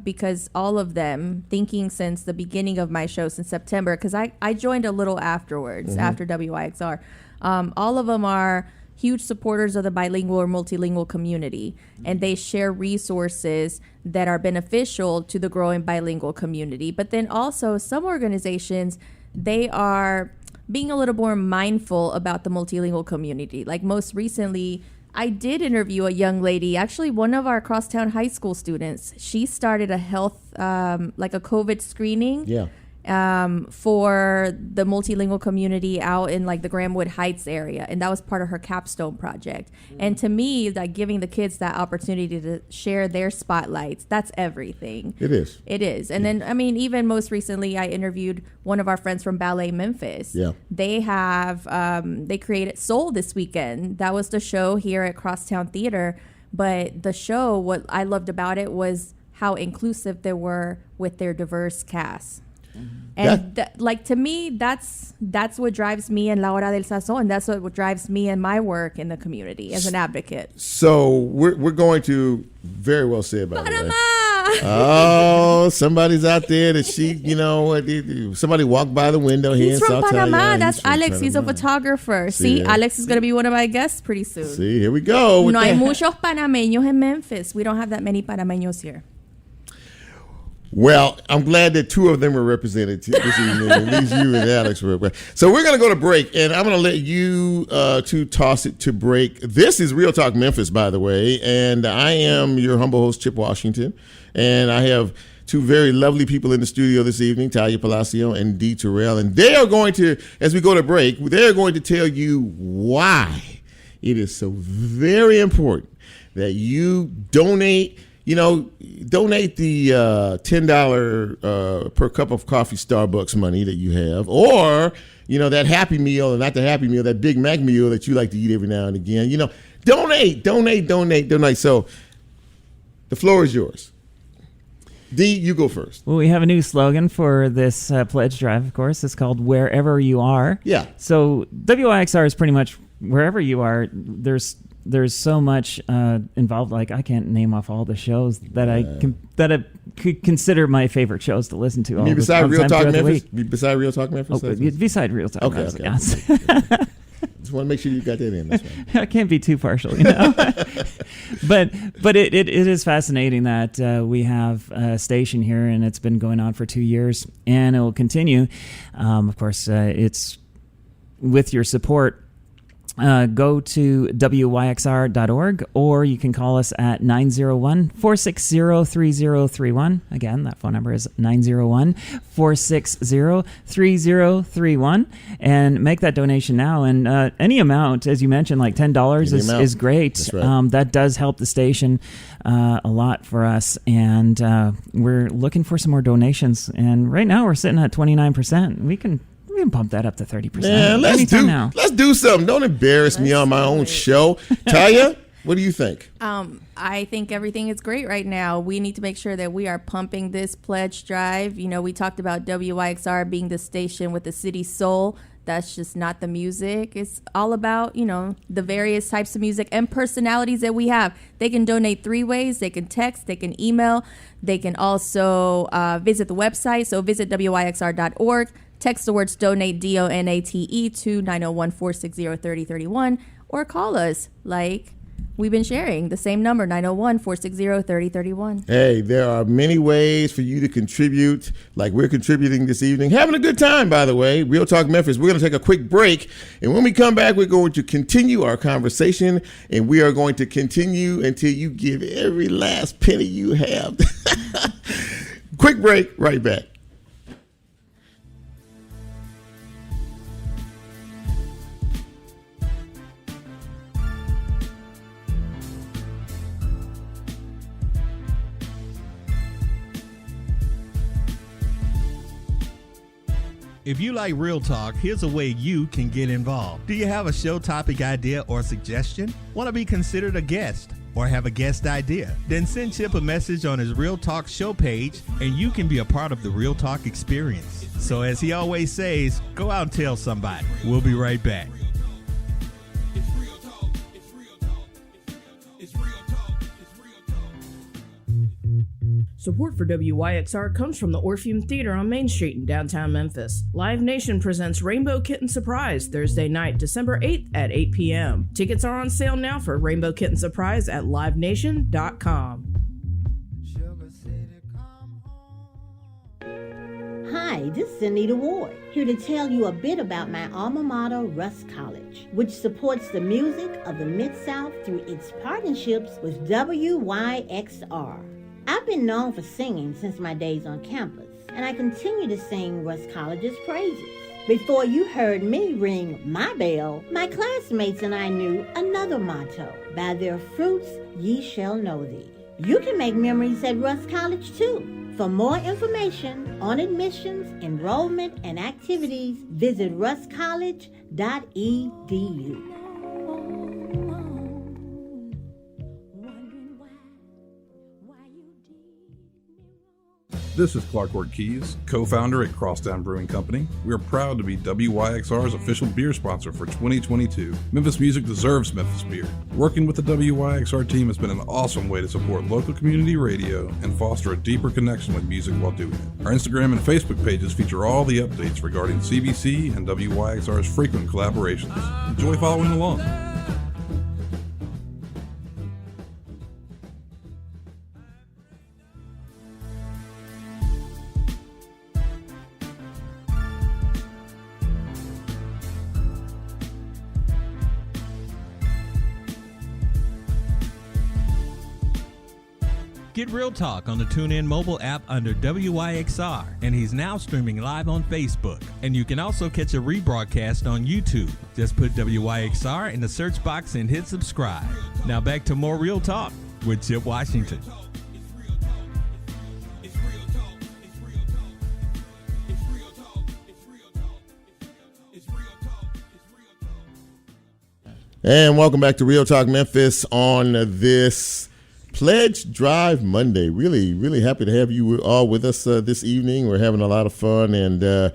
Speaker 9: because all of them, thinking since the beginning of my show, since September, because I joined a little afterwards, after WYXR, all of them are huge supporters of the bilingual or multilingual community, and they share resources that are beneficial to the growing bilingual community. But then also some organizations, they are being a little more mindful about the multilingual community. Like most recently, I did interview a young lady, actually one of our Crosstown High School students. She started a health, like a COVID screening for the multilingual community out in like the Grandwood Heights area. And that was part of her capstone project. And to me, like giving the kids that opportunity to share their spotlights, that's everything.
Speaker 2: It is.
Speaker 9: It is. And then, I mean, even most recently, I interviewed one of our friends from Ballet Memphis. Yeah. They have, they created Soul this weekend. That was the show here at Crosstown Theater. But the show, what I loved about it was how inclusive they were with their diverse cast. And like to me, that's what drives me in La Hora del Sazón. That's what drives me in my work in the community as an advocate.
Speaker 2: So we're going to very well said by
Speaker 9: Panama.
Speaker 2: the way. Oh, somebody's out there that somebody walked by the window here.
Speaker 9: He's from Panama. That's Alex. He's a photographer. See, Alex is going to be one of my guests pretty soon.
Speaker 2: See, here we go.
Speaker 9: No hay muchos panameños in Memphis. We don't have that many panameños here.
Speaker 2: Well, I'm glad that two of them were represented this evening. At least you and Alex were. So we're going to go to break, and I'm going to let you two toss it to break. This is Real Talk Memphis, by the way, and I am your humble host, Chip Washington, and I have two very lovely people in the studio this evening, Talia Palacio and Dee Terrell, and they are going to, as we go to break, they're going to tell you why it is so very important that you donate. Donate the $10 per cup of coffee Starbucks money that you have, or, that Happy Meal, and not the Happy Meal, that Big Mac meal that you like to eat every now and again. Donate. So the floor is yours. Dee, you go first.
Speaker 10: Well, we have a new slogan for this pledge drive, of course. It's called Wherever You Are.
Speaker 2: Yeah.
Speaker 10: So WYXR is pretty much wherever you are. There's so much involved. Like I can't name off all the shows that I could consider my favorite shows to listen to.
Speaker 2: Beside Real Talk Memphis. Beside Real Talk Memphis.
Speaker 10: Beside Real Talk.
Speaker 2: Okay.
Speaker 10: Yes.
Speaker 2: Just want to make sure you got that in. That's right.
Speaker 10: I can't be too partial, But it is fascinating that we have a station here, and it's been going on for 2 years, and it will continue. Of course, it's with your support. go to wyxr.org, or you can call us at 901-460-3031. Again, that phone number is 901-460-3031, and make that donation now. And any amount, as you mentioned, like $10 is great.
Speaker 2: That's right.
Speaker 10: That does help the station a lot for us, and we're looking for some more donations. And right now we're sitting at 29%. We can pump that up to 30%.
Speaker 2: Yeah, let's do something. Don't embarrass me on my own show. Taya, what do you think?
Speaker 9: I think everything is great right now. We need to make sure that we are pumping this pledge drive. You know, we talked about WYXR being the station with the city soul. That's just not the music. It's all about, you know, the various types of music and personalities that we have. They can donate 3 ways. They can text, they can email, they can also visit the website. So visit wyxr.org. Text the words donate, DONATE, to 901-460-3031, or call us like we've been sharing, the same number, 901-460-3031.
Speaker 2: Hey, there are many ways for you to contribute, like we're contributing this evening. Having a good time, by the way. Real Talk Memphis. We're going to take a quick break, and when we come back, we're going to continue our conversation, and we are going to continue until you give every last penny you have. Quick break, right back.
Speaker 5: If you like Real Talk, here's a way you can get involved. Do you have a show topic idea or suggestion? Want to be considered a guest or have a guest idea? Then send Chip a message on his Real Talk show page, and you can be a part of the Real Talk experience. So as he always says, go out and tell somebody. We'll be right back.
Speaker 11: Support for WYXR comes from the Orpheum Theater on Main Street in downtown Memphis. Live Nation presents Rainbow Kitten Surprise Thursday night, December 8th at 8 p.m. Tickets are on sale now for Rainbow Kitten Surprise at livenation.com.
Speaker 12: Hi, this is Anita Ward, here to tell you a bit about my alma mater, Russ College, which supports the music of the Mid-South through its partnerships with WYXR. I've been known for singing since my days on campus, and I continue to sing Russ College's praises. Before you heard me ring my bell, my classmates and I knew another motto: by their fruits ye shall know thee. You can make memories at Russ College too. For more information on admissions, enrollment, and activities, visit russcollege.edu.
Speaker 13: This is Clark Ortiz, co-founder at Crosstown Brewing Company. We are proud to be WYXR's official beer sponsor for 2022. Memphis music deserves Memphis beer. Working with the WYXR team has been an awesome way to support local community radio and foster a deeper connection with music while doing it. Our Instagram and Facebook pages feature all the updates regarding CBC and WYXR's frequent collaborations. Enjoy following along.
Speaker 5: Get Real Talk on the TuneIn mobile app under WYXR, and he's now streaming live on Facebook. And you can also catch a rebroadcast on YouTube. Just put WYXR in the search box and hit subscribe. Now back to more Real Talk with Chip Washington.
Speaker 2: And welcome back to Real Talk Memphis on this Pledge Drive Monday. Really, really happy to have you all with us this evening. We're having a lot of fun and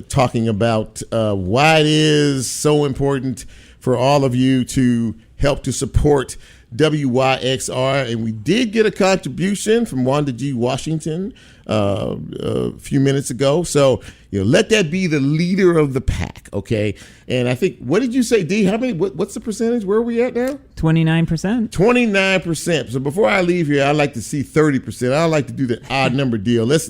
Speaker 2: talking about why it is so important for all of you to help to support WYXR. And we did get a contribution from Wanda G. Washington a few minutes ago. So, let that be the leader of the pack, okay? And I think, what did you say, D? How many? What's the percentage? Where are we at now?
Speaker 10: 29%.
Speaker 2: 29%. So before I leave here, I like to see 30%. I like to do the odd number deal. Let's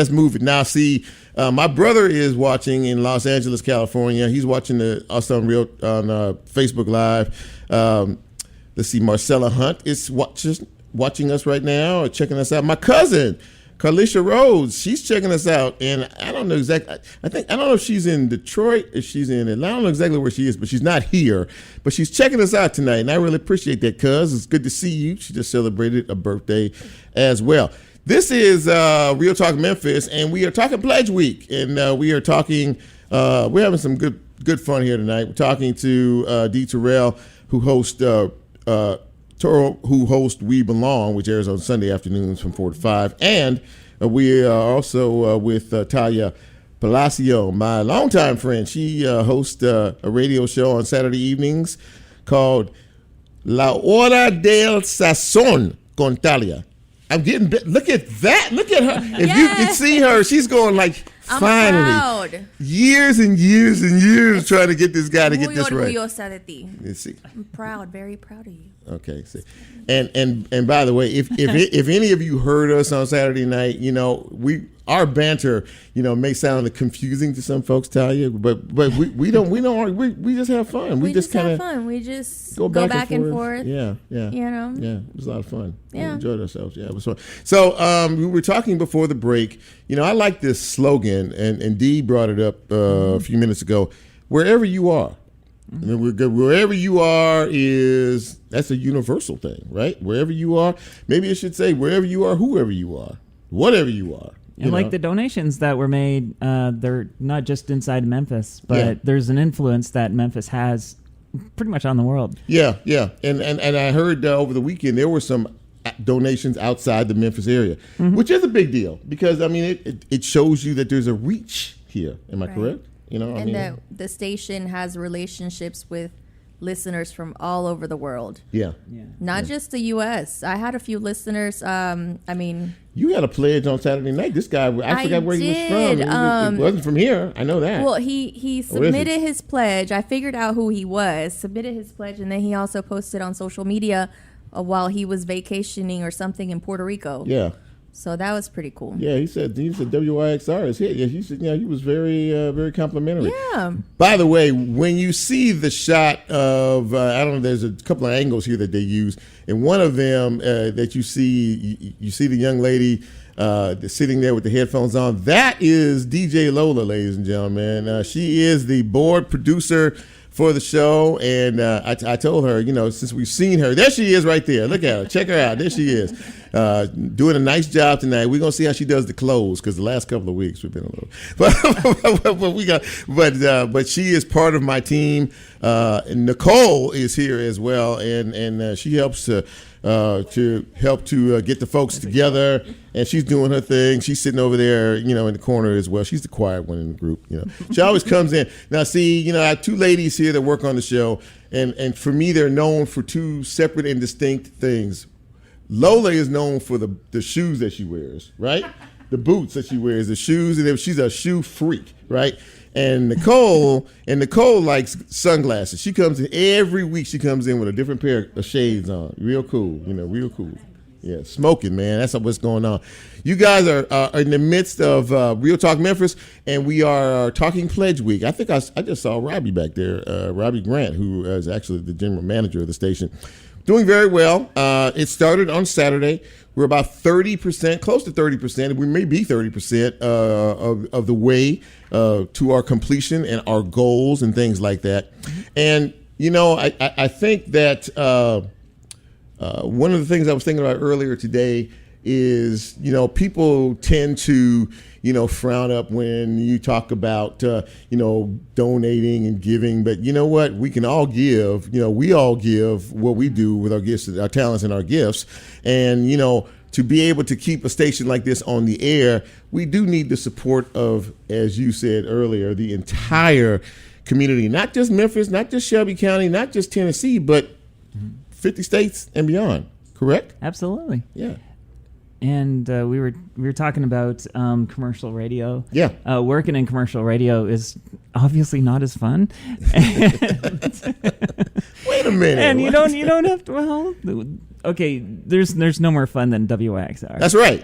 Speaker 2: move it now. See, my brother is watching in Los Angeles, California. He's watching us on Facebook Live. Let's see, Marcella Hunt is watching us right now, or checking us out. My cousin, Carlisha Rhodes, she's checking us out, and I don't know exactly. I don't know if she's in Detroit, if she's in Atlanta. I don't know exactly where she is, but she's not here. But she's checking us out tonight, and I really appreciate that, cuz. It's good to see you. She just celebrated a birthday as well. This is Real Talk Memphis, and we are talking Pledge Week, and we are talking. We're having some good fun here tonight. We're talking to D. Terrell, who hosts We Belong, which airs on Sunday afternoons from 4 to 5. And we are also with Talia Palacio, my longtime friend. She hosts a radio show on Saturday evenings called La Hora del Sazón con Talia. Look at that. Look at her. If you can see her, she's going like, finally.
Speaker 9: Proud.
Speaker 2: Years and years and years trying to get this guy to get this right.
Speaker 9: Orgullosa de ti.
Speaker 2: You see.
Speaker 9: I'm proud, very proud of you.
Speaker 2: Okay. See. And by the way, if any of you heard us on Saturday night, our banter, may sound confusing to some folks, Talia, but we just have fun. We just kind of have
Speaker 9: fun. We just
Speaker 2: go back and forth.
Speaker 9: Yeah.
Speaker 2: Yeah, it was a lot of fun.
Speaker 9: Yeah,
Speaker 2: we enjoyed ourselves. Yeah, it was fun. So we were talking before the break. I like this slogan, and Dee brought it up a few minutes ago. Wherever you are. Wherever you are that's a universal thing, right? Wherever you are, maybe it should say wherever you are, whoever you are, whatever you are.
Speaker 10: And like the donations that were made, they're not just inside Memphis, but there's an influence that Memphis has pretty much on the world.
Speaker 2: Yeah. And I heard over the weekend there were some donations outside the Memphis area, which is a big deal because, it shows you that there's a reach here. Am I correct?
Speaker 9: That the station has relationships with listeners from all over the world.
Speaker 2: Yeah.
Speaker 9: Not just the U.S. I had a few listeners.
Speaker 2: You had a pledge on Saturday night. This guy, I forgot where he was from. He wasn't from here. I know that.
Speaker 9: Well, he submitted his pledge. I figured out who he was, submitted his pledge, and then he also posted on social media while he was vacationing or something in Puerto Rico.
Speaker 2: Yeah.
Speaker 9: So that was pretty cool.
Speaker 2: Yeah, he said WYXR is here. Yeah, he said he was very very complimentary.
Speaker 9: Yeah.
Speaker 2: By the way, when you see the shot of I don't know, there's a couple of angles here that they use, and one of them that you see the young lady sitting there with the headphones on. That is DJ Lola, ladies and gentlemen. She is the board producer for the show, and I told her, since we've seen her, there she is right there. Look at her. Check her out. There she is. Doing a nice job tonight. We're gonna see how she does the close because the last couple of weeks we've been a little, but she is part of my team. And Nicole is here as well, and she helps to get the folks together, and she's doing her thing. She's sitting over there, in the corner as well. She's the quiet one in the group, She always comes in. Now, see, I have two ladies here that work on the show, and for me, they're known for two separate and distinct things. Lola is known for the shoes that she wears, right? The boots that she wears, the shoes, and she's a shoe freak, right? And Nicole likes sunglasses. She comes in every week. She comes in with a different pair of shades on. Real cool, real cool. Yeah, smoking, man. That's what's going on. You guys are in the midst of Real Talk Memphis, and we are talking Pledge Week. I think I just saw Robbie back there, Robbie Grant, who is actually the general manager of the station. Doing very well. It started on Saturday. We're about 30%, close to 30%. We may be 30% of the way to our completion and our goals and things like that. And, I think that one of the things I was thinking about earlier today is, people tend to, frown up when you talk about, donating and giving. But you know what? We can all give. We all give what we do with our gifts, our talents, and our gifts. And, to be able to keep a station like this on the air, we do need the support of, as you said earlier, the entire community, not just Memphis, not just Shelby County, not just Tennessee, but 50 states and beyond. Correct?
Speaker 10: Absolutely.
Speaker 2: Yeah.
Speaker 10: and we were talking about commercial radio.
Speaker 2: Yeah.
Speaker 10: Working in commercial radio is obviously not as fun.
Speaker 2: Wait a minute.
Speaker 10: And you don't have to. Well, okay. There's no more fun than WYXR.
Speaker 2: That's right.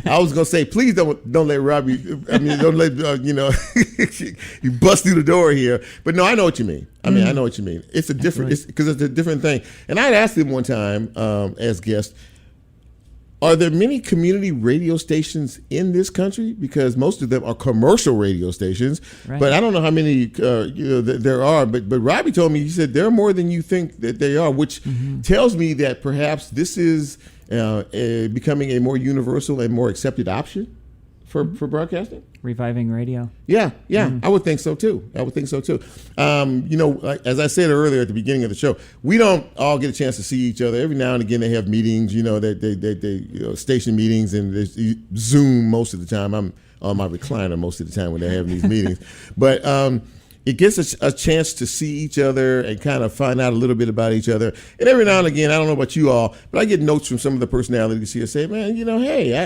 Speaker 2: I was gonna say, please don't let Robbie. I mean, don't let you bust through the door here. But no, I know what you mean. I know what you mean. It's a different, because it's a different thing. And I'd asked him one time as guest, are there many community radio stations in this country? Because most of them are commercial radio stations,
Speaker 10: right.
Speaker 2: But I don't know how many there are. But Robbie told me, he said there are more than you think that they are, which tells me that perhaps this is becoming a more universal and more accepted option for broadcasting.
Speaker 10: Reviving radio.
Speaker 2: Yeah, I would think so too. Like, as I said earlier at the beginning of the show, we don't all get a chance to see each other. Every now and again, they have meetings. They station meetings, and there's Zoom most of the time. I'm on my recliner most of the time when they're having these meetings, but. It gives us a chance to see each other and kind of find out a little bit about each other. And every now and again, I don't know about you all, but I get notes from some of the personalities here say, "Man, hey,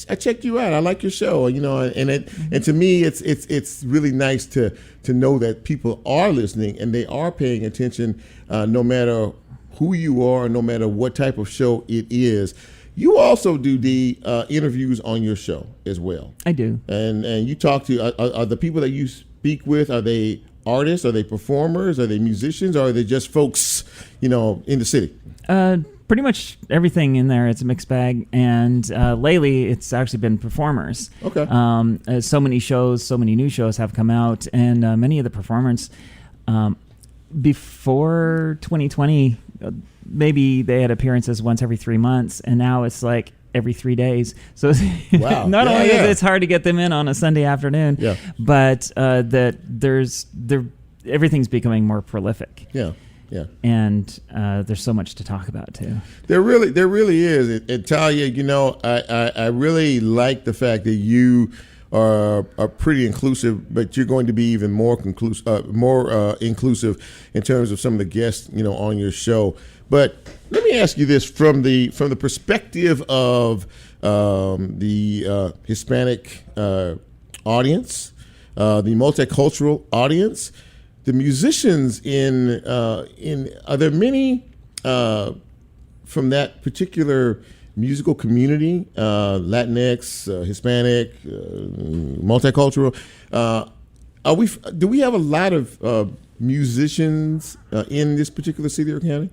Speaker 2: I checked you out. I like your show." And to me, it's really nice to know that people are listening and they are paying attention, no matter who you are, no matter what type of show it is. You also do the interviews on your show as well.
Speaker 10: I do.
Speaker 2: And you talk to are the people that you speak with, are they artists, are they performers, are they musicians, or are they just folks, in the city?
Speaker 10: Pretty much everything in there. It's a mixed bag, and lately it's actually been performers.
Speaker 2: Okay.
Speaker 10: So many new shows have come out, and many of the performers before 2020, maybe they had appearances once every 3 months, and now it's like every 3 days. So
Speaker 2: wow.
Speaker 10: Not only is it's hard to get them in on a Sunday afternoon, but everything's becoming more prolific.
Speaker 2: Yeah.
Speaker 10: And there's so much to talk about too.
Speaker 2: There really is. And Talia, I really like the fact that you are pretty inclusive, but you're going to be even more inclusive in terms of some of the guests, on your show. But let me ask you this from the perspective of the Hispanic audience, the multicultural audience, the musicians are there many from that particular musical community, Latinx, Hispanic, multicultural? Do we have a lot of musicians in this particular city or county?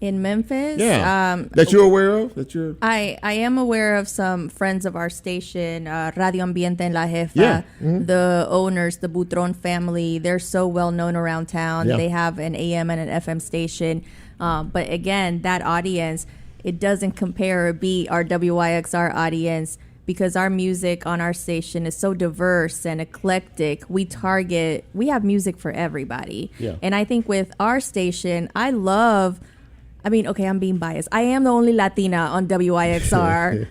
Speaker 9: In Memphis?
Speaker 2: Yeah. That you're aware of?
Speaker 9: I am aware of some friends of our station, Radio Ambiente en La Jefa,
Speaker 2: Yeah. Mm-hmm.
Speaker 9: the owners, the Butron family. They're so well known around town.
Speaker 2: Yeah.
Speaker 9: They have an AM and an FM station. But again, that audience, it doesn't compare or beat our WYXR audience, because our music on our station is so diverse and eclectic. We have music for everybody.
Speaker 2: Yeah.
Speaker 9: And I think with our station, I'm being biased. I am the only Latina on WYXR.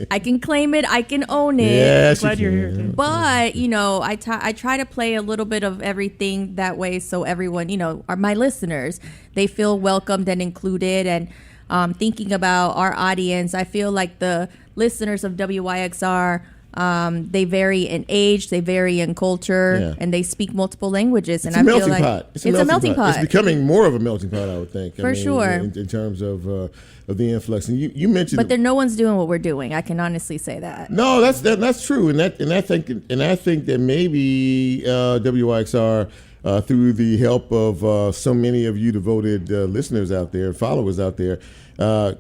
Speaker 9: I can claim it. I can own it.
Speaker 2: Yes,
Speaker 10: Glad you're here too.
Speaker 9: But, I try to play a little bit of everything that way, so everyone, my listeners, they feel welcomed and included. And thinking about our audience, I feel like the listeners of WYXR, they vary in age, they vary in culture, and they speak multiple languages.
Speaker 2: It's
Speaker 9: and
Speaker 2: a
Speaker 9: I feel
Speaker 2: melting
Speaker 9: like
Speaker 2: pot.
Speaker 9: it's a melting pot.
Speaker 2: It's becoming more of a melting pot, I would think.
Speaker 9: For sure.
Speaker 2: In terms of the influx. And you mentioned,
Speaker 9: but no one's doing what we're doing. I can honestly say that.
Speaker 2: No, that's true, and I think that maybe WYXR, through the help of so many of you devoted listeners out there, followers out there,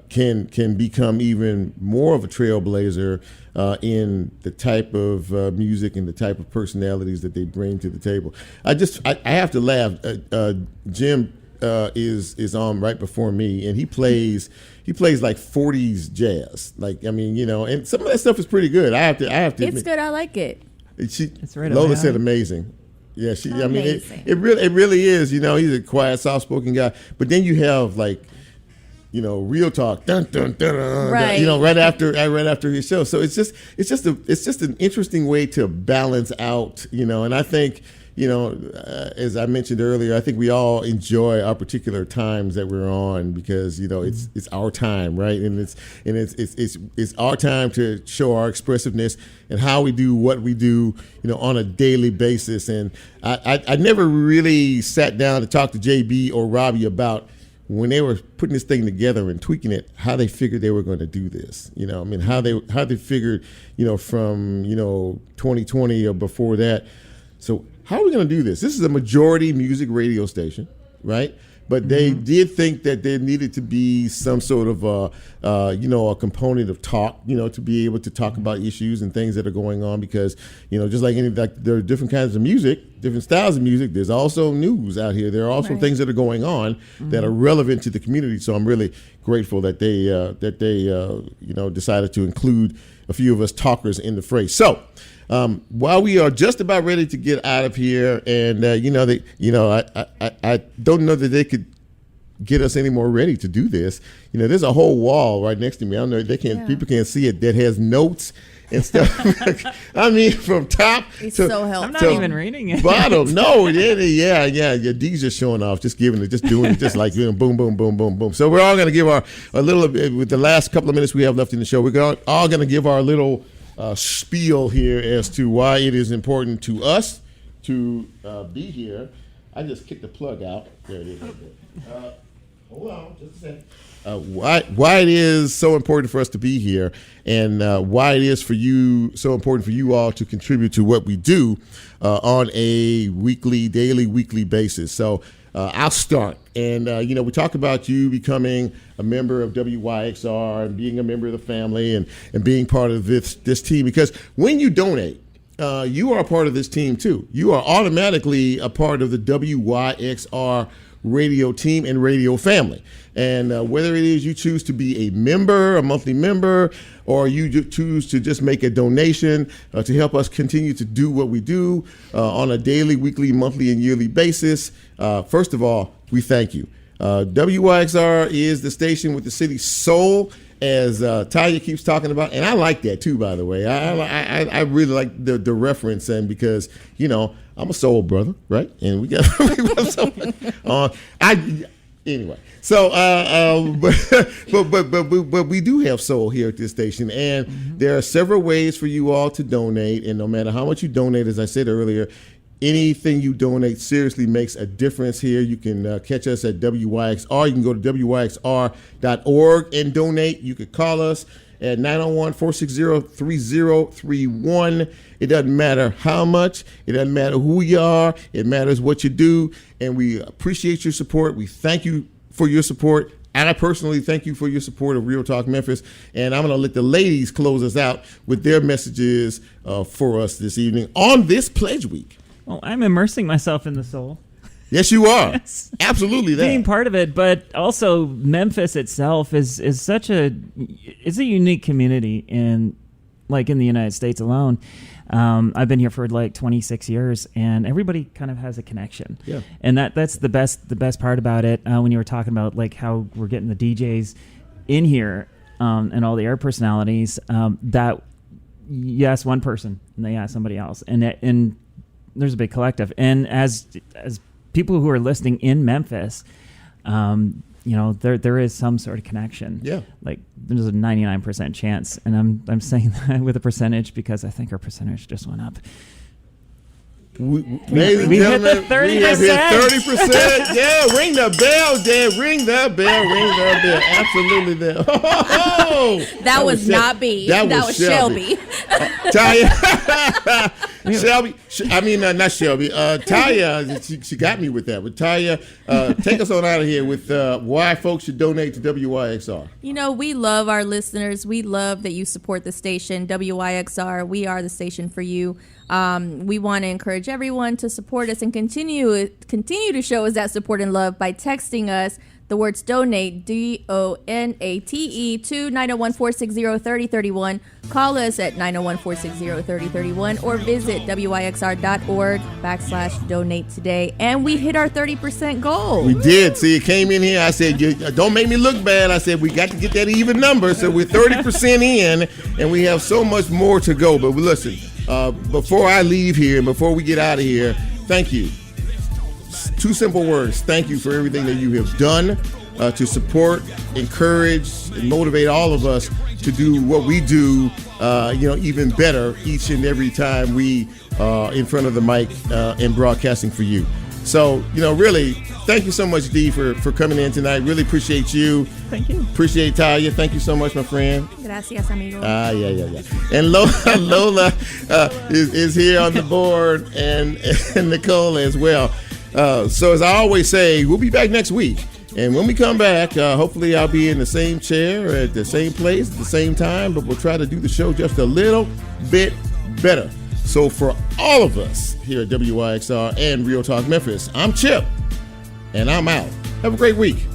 Speaker 2: can become even more of a trailblazer in the type of music and the type of personalities that they bring to the table. I have to laugh. Jim is on right before me, and he plays like 40s jazz. And some of that stuff is pretty good. I have to
Speaker 9: It's
Speaker 2: admit.
Speaker 9: good. I like it.
Speaker 10: It's right
Speaker 2: Lola
Speaker 10: on my
Speaker 2: said
Speaker 10: alley.
Speaker 2: amazing. Yeah,
Speaker 9: Amazing.
Speaker 2: it really is. He's a quiet, soft-spoken guy. But then you have real talk, dun dun dun, dun,
Speaker 9: Right.
Speaker 2: right after his show. So it's just an interesting way to balance out, and I think as I mentioned earlier, I think we all enjoy our particular times that we're on because it's our time, right? And it's our time to show our expressiveness and how we do what we do, on a daily basis. And I never really sat down to talk to JB or Robbie about when they were putting this thing together and tweaking it, how they figured they were going to do this. How they figured, from 2020 or before that. So how are we going to do this? This is a majority music radio station, right? But they did think that there needed to be some sort of a component of talk, to be able to talk about issues and things that are going on because, just like there are different kinds of music, different styles of music. There's also news out here. There are also things that are going on that are relevant to the community. So I'm really grateful that they decided to include a few of us talkers in the fray. So. While we are just about ready to get out of here, and I don't know that they could get us any more ready to do this. There's a whole wall right next to me. I don't know people can't see it that has notes and stuff. I mean, from top
Speaker 9: it's
Speaker 2: to
Speaker 9: so helpful.
Speaker 10: I'm not even reading it.
Speaker 2: bottom. No, yeah. D's just showing off, just giving it, just doing it, just like boom, boom, boom, boom, boom. So we're all going to give a little with the last couple of minutes we have left in the show. We're all going to give our little spiel here as to why it is important to us to be here. I just kicked the plug out. There it is. Hold on, just a second. Why it is so important for us to be here, and why it is so important for you all to contribute to what we do on a daily, weekly basis. So I'll start. And, we talk about you becoming a member of WYXR and being a member of the family and being part of this team. Because when you donate, you are a part of this team, too. You are automatically a part of the WYXR radio team and radio family. And whether it is you choose to be a monthly member, or you choose to just make a donation to help us continue to do what we do on a daily, weekly, monthly, and yearly basis, first of all, we thank you. WYXR is the station with the city's soul, as Taya keeps talking about, and I like that too, by the way. I really like the reference, and because I'm a soul brother, right? And we got anyway. So, but we do have soul here at this station, and there are several ways for you all to donate. And no matter how much you donate, as I said earlier, anything you donate seriously makes a difference here. You can catch us at WYXR. You can go to WYXR.org and donate. You could call us at 901-460-3031. It doesn't matter how much. It doesn't matter who you are. It matters what you do. And we appreciate your support. We thank you for your support. And I personally thank you for your support of Real Talk Memphis. And I'm going to let the ladies close us out with their messages for us this evening on this Pledge Week.
Speaker 10: Well, I'm immersing myself in the soul.
Speaker 2: Yes, you are.
Speaker 10: Yes.
Speaker 2: Absolutely that.
Speaker 10: Being part of it, but also Memphis itself is a unique community in the United States alone. I've been here for 26 years, and everybody kind of has a connection. Yeah. And that's the best part about it. When you were talking about how we're getting the DJs in here and all the air personalities, that you ask one person and they ask somebody else, and there's a big collective. And as people who are listening in Memphis, there is some sort of connection.
Speaker 2: Yeah.
Speaker 10: There's a 99% chance, and I'm saying that with a percentage because I think our percentage just went up.
Speaker 2: We hit the 30%. We have hit 30%. Yeah, ring the bell, Dad. Ring the bell. Absolutely there. Oh,
Speaker 9: that was not B. That was Shelby.
Speaker 2: Taya. Shelby. Not Shelby. Taya, she got me with that. But Taya, take us on out of here with why folks should donate to WYXR.
Speaker 9: We love our listeners. We love that you support the station, WYXR. We are the station for you. We want to encourage everyone to support us and continue to show us that support and love by texting us the words donate, DONATE, to 901-460-3031. Call us at 901-460-3031 or visit wyxr.org/donate today. And we hit our 30% goal.
Speaker 2: We did. See, it came in here. I said, don't make me look bad. I said, we got to get that even number. So we're 30% in, and we have so much more to go. But listen, before I leave here and before we get out of here, thank you. 2 simple words. Thank you for everything that you have done to support, encourage, and motivate all of us to do what we do, even better each and every time we in front of the mic and broadcasting for you. So, really, thank you so much, Dee, for coming in tonight. Really appreciate you.
Speaker 10: Thank you.
Speaker 2: Appreciate Talia. Thank you so much, my friend.
Speaker 9: Gracias, amigo.
Speaker 2: Yeah. And Lola is here on the board, and Nicole as well. So as I always say, we'll be back next week. And when we come back, hopefully I'll be in the same chair at the same place at the same time, but we'll try to do the show just a little bit better. So for all of us here at WYXR and Real Talk Memphis, I'm Chip, and I'm out. Have a great week.